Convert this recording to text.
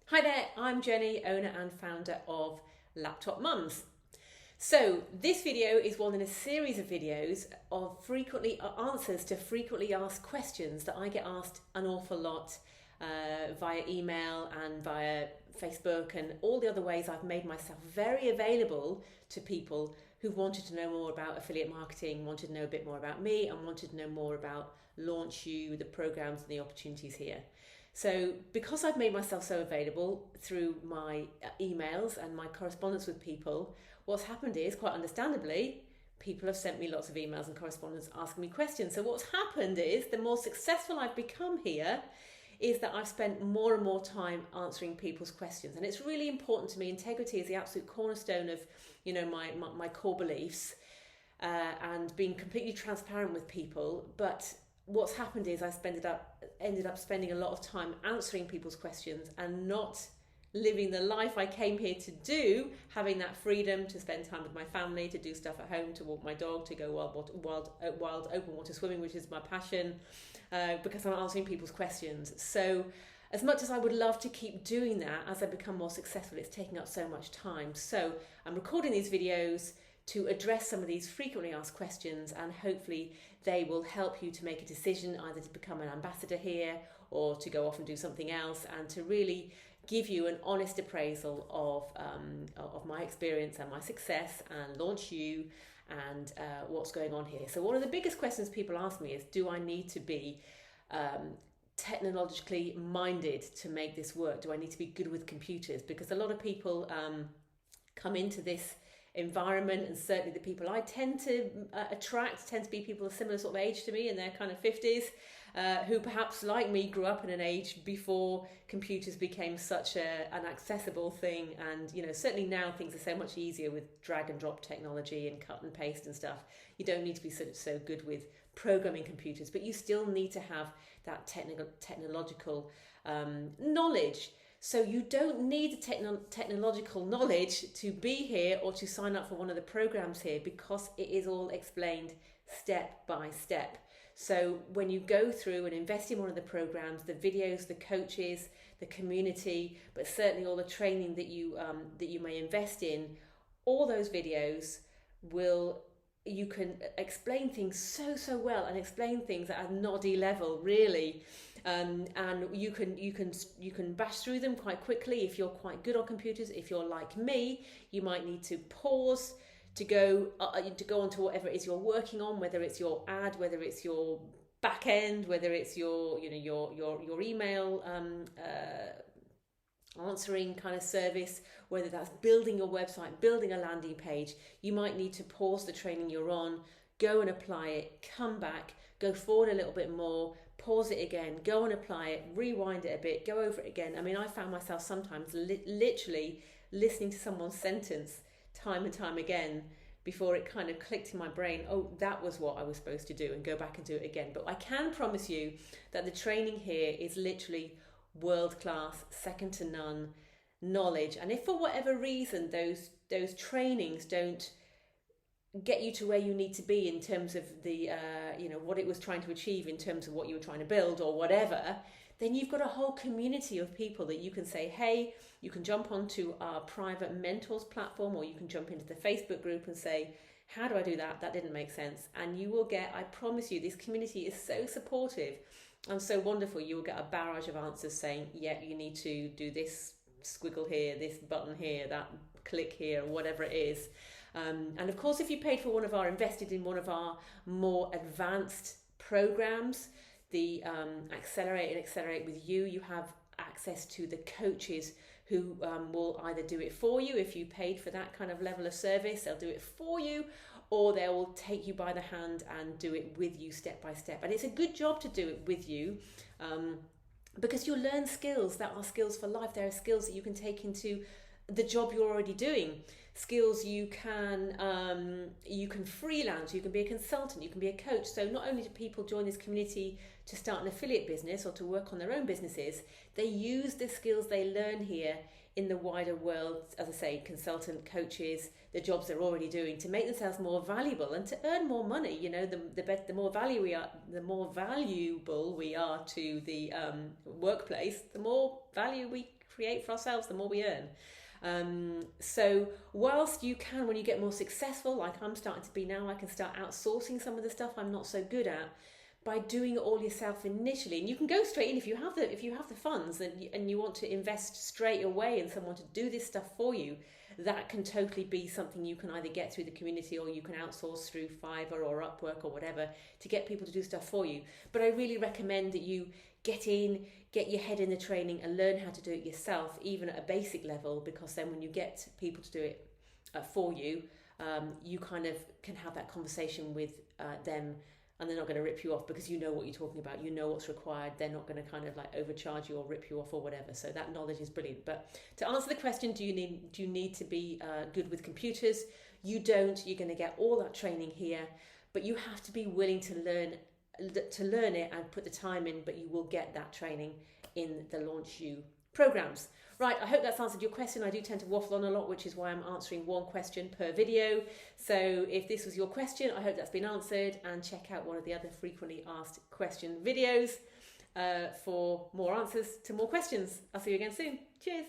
Hi there, I'm Jenny, owner and founder of Laptopmums. So this video is one in a series of videos of frequently answers to frequently asked questions that I get asked an awful lot via email and via Facebook and all the other ways I've made myself very available to people who wanted to know more about affiliate marketing, wanted to know a bit more about me, and wanted to know more about Launch You, the programs and the opportunities here. So, because I've made myself so available through my emails and my correspondence with people, what's happened is, quite understandably, people have sent me lots of emails and correspondence asking me questions. So, what's happened is, the more successful I've become here, is that I've spent more and more time answering people's questions. And it's really important to me. Integrity is the absolute cornerstone of, my core beliefs, and being completely transparent with people. But what's happened is ended up spending a lot of time answering people's questions and not living the life I came here to do, having that freedom to spend time with my family, to do stuff at home, to walk my dog, to go wild open water swimming, which is my passion, because I'm answering people's questions. So as much as I would love to keep doing that, as I become more successful, it's taking up so much time. So I'm recording these videos to address some of these frequently asked questions, and hopefully they will help you to make a decision either to become an ambassador here or to go off and do something else, and to really give you an honest appraisal of my experience and my success and Launch You and what's going on here. So one of the biggest questions people ask me is, do I need to be technologically minded to make this work? Do I need to be good with computers? Because a lot of people come into this environment, and certainly the people I tend to attract tend to be people of similar sort of age to me, in their kind of 50s, who perhaps like me grew up in an age before computers became such an accessible thing. And certainly now things are so much easier with drag and drop technology and cut and paste and stuff. You don't need to be so good with programming computers, but you still need to have that technological knowledge. So you don't need the technological knowledge to be here or to sign up for one of the programs here, because it is all explained step by step. So when you go through and invest in one of the programs, the videos, the coaches, the community, but certainly all the training that you may invest in, all those videos you can explain things so well, and explain things at a noddy level, really. And you can bash through them quite quickly if you're quite good on computers. If you're like me, you might need to pause to go on to whatever it is you're working on, whether it's your ad, whether it's your back end, whether it's your email answering kind of service, whether that's building your website, building a landing page. You might need to pause the training you're on, go and apply it, come back, go forward a little bit more, pause it again, go and apply it, rewind it a bit, go over it again. I mean, I found myself sometimes literally listening to someone's sentence time and time again before it kind of clicked in my brain, oh, that was what I was supposed to do, and go back and do it again. But I can promise you that the training here is literally world class, second to none knowledge. And if for whatever reason those trainings don't get you to where you need to be in terms of the what it was trying to achieve, in terms of what you were trying to build or whatever, then you've got a whole community of people that you can say, hey, you can jump onto our private mentors platform, or you can jump into the Facebook group and say, how do I do that? That didn't make sense. And you will get, I promise you, this community is so supportive and so wonderful. You will get a barrage of answers saying, yeah, you need to do this squiggle here, this button here, that click here, whatever it is. And of course, if you paid for invested in one of our more advanced programs, the Accelerate with You, you have access to the coaches who will either do it for you. If you paid for that kind of level of service, they'll do it for you, or they will take you by the hand and do it with you step by step. And it's a good job to do it with you, because you'll learn skills that are skills for life. There are skills that you can take into the job you're already doing. skills you can freelance, you can be a consultant, you can be a coach. So not only do people join this community to start an affiliate business or to work on their own businesses, they use the skills they learn here in the wider world, as I say, consultant, coaches, the jobs they're already doing, to make themselves more valuable and to earn more money. You know, the more valuable we are to the workplace, the more value we create for ourselves, the more we earn. So whilst you can, when you get more successful, like I'm starting to be now, I can start outsourcing some of the stuff I'm not so good at by doing it all yourself initially. And you can go straight in if you have the funds and you want to invest straight away in someone to do this stuff for you. That can totally be something you can either get through the community or you can outsource through Fiverr or Upwork or whatever to get people to do stuff for you. But I really recommend that you get your head in the training and learn how to do it yourself, even at a basic level, because then when you get people to do it for you, you kind of can have that conversation with them, and they're not going to rip you off because you know what you're talking about, you know what's required. They're not going to kind of like overcharge you or rip you off or whatever. So that knowledge is brilliant. But to answer the question, do you need to be good with computers? You don't. You're going to get all that training here, but you have to be willing to learn it and put the time in. But you will get that training in the Launch You programs. Right, I hope that's answered your question. I do tend to waffle on a lot, which is why I'm answering one question per video. So if this was your question, I hope that's been answered, and check out one of the other frequently asked question videos for more answers to more questions. I'll see you again soon. Cheers.